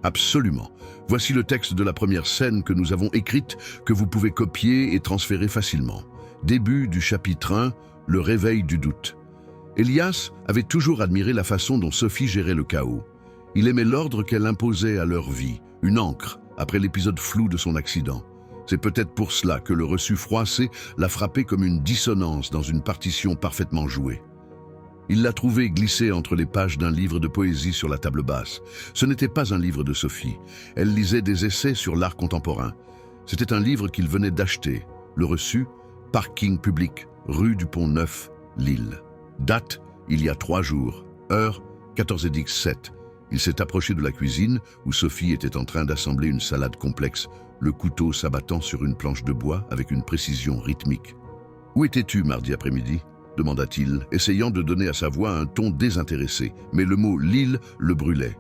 Absolument. Voici le texte de la première scène que nous avons écrite, que vous pouvez copier et transférer facilement. Début du chapitre 1, le réveil du doute. Elias avait toujours admiré la façon dont Sophie gérait le chaos. Il aimait l'ordre qu'elle imposait à leur vie, une ancre, après l'épisode flou de son accident. C'est peut-être pour cela que le reçu froissé l'a frappé comme une dissonance dans une partition parfaitement jouée. Il l'a trouvé glissé entre les pages d'un livre de poésie sur la table basse. Ce n'était pas un livre de Sophie. Elle lisait des essais sur l'art contemporain. C'était un livre qu'il venait d'acheter. Le reçu, parking public, rue du Pont-Neuf, Lille. Date, il y a 3 jours. Heure, 14h17. Il s'est approché de la cuisine où Sophie était en train d'assembler une salade complexe, le couteau s'abattant sur une planche de bois avec une précision rythmique. « Où étais-tu mardi après-midi » demanda-t-il, essayant de donner à sa voix un ton désintéressé, mais le mot « Lille » le brûlait.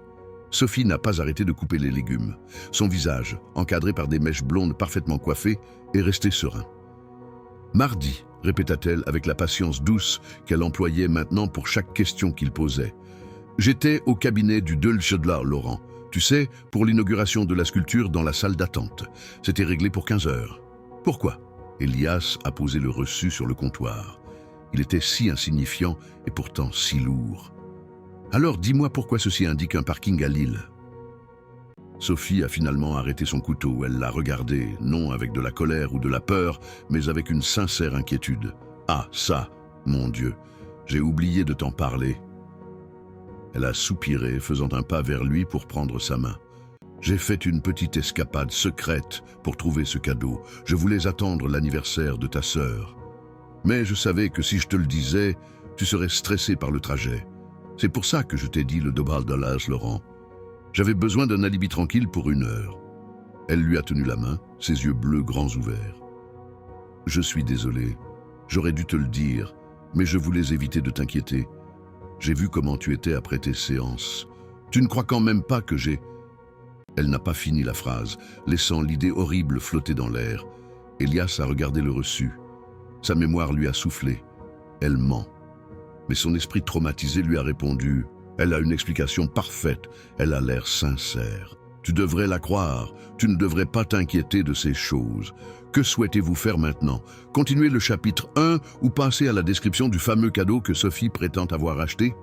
Sophie n'a pas arrêté de couper les légumes. Son visage, encadré par des mèches blondes parfaitement coiffées, est resté serein. « Mardi » répéta-t-elle avec la patience douce qu'elle employait maintenant pour chaque question qu'il posait. « J'étais au cabinet du Dulcedler, Laurent. Tu sais, pour l'inauguration de la sculpture dans la salle d'attente. C'était réglé pour 15 heures. Pourquoi ?» Elias a posé le reçu sur le comptoir. Il était si insignifiant et pourtant si lourd. « Alors dis-moi pourquoi ceci indique un parking à Lille. » Sophie a finalement arrêté son couteau. Elle l'a regardé, non avec de la colère ou de la peur, mais avec une sincère inquiétude. « Ah, ça, mon Dieu, j'ai oublié de t'en parler. » Elle a soupiré, faisant un pas vers lui pour prendre sa main. « J'ai fait une petite escapade secrète pour trouver ce cadeau. Je voulais attendre l'anniversaire de ta sœur. Mais je savais que si je te le disais, tu serais stressé par le trajet. C'est pour ça que je t'ai dit le $2, Laurent. J'avais besoin d'un alibi tranquille pour 1 heure. » Elle lui a tenu la main, ses yeux bleus grands ouverts. « Je suis désolé. J'aurais dû te le dire, mais je voulais éviter de t'inquiéter. J'ai vu comment tu étais après tes séances. Tu ne crois quand même pas que j'ai... » Elle n'a pas fini la phrase, laissant l'idée horrible flotter dans l'air. Elias a regardé le reçu. Sa mémoire lui a soufflé. Elle ment. Mais son esprit traumatisé lui a répondu. Elle a une explication parfaite. Elle a l'air sincère. Tu devrais la croire. Tu ne devrais pas t'inquiéter de ces choses. Que souhaitez-vous faire maintenant? Continuer le chapitre 1 ou passer à la description du fameux cadeau que Sophie prétend avoir acheté?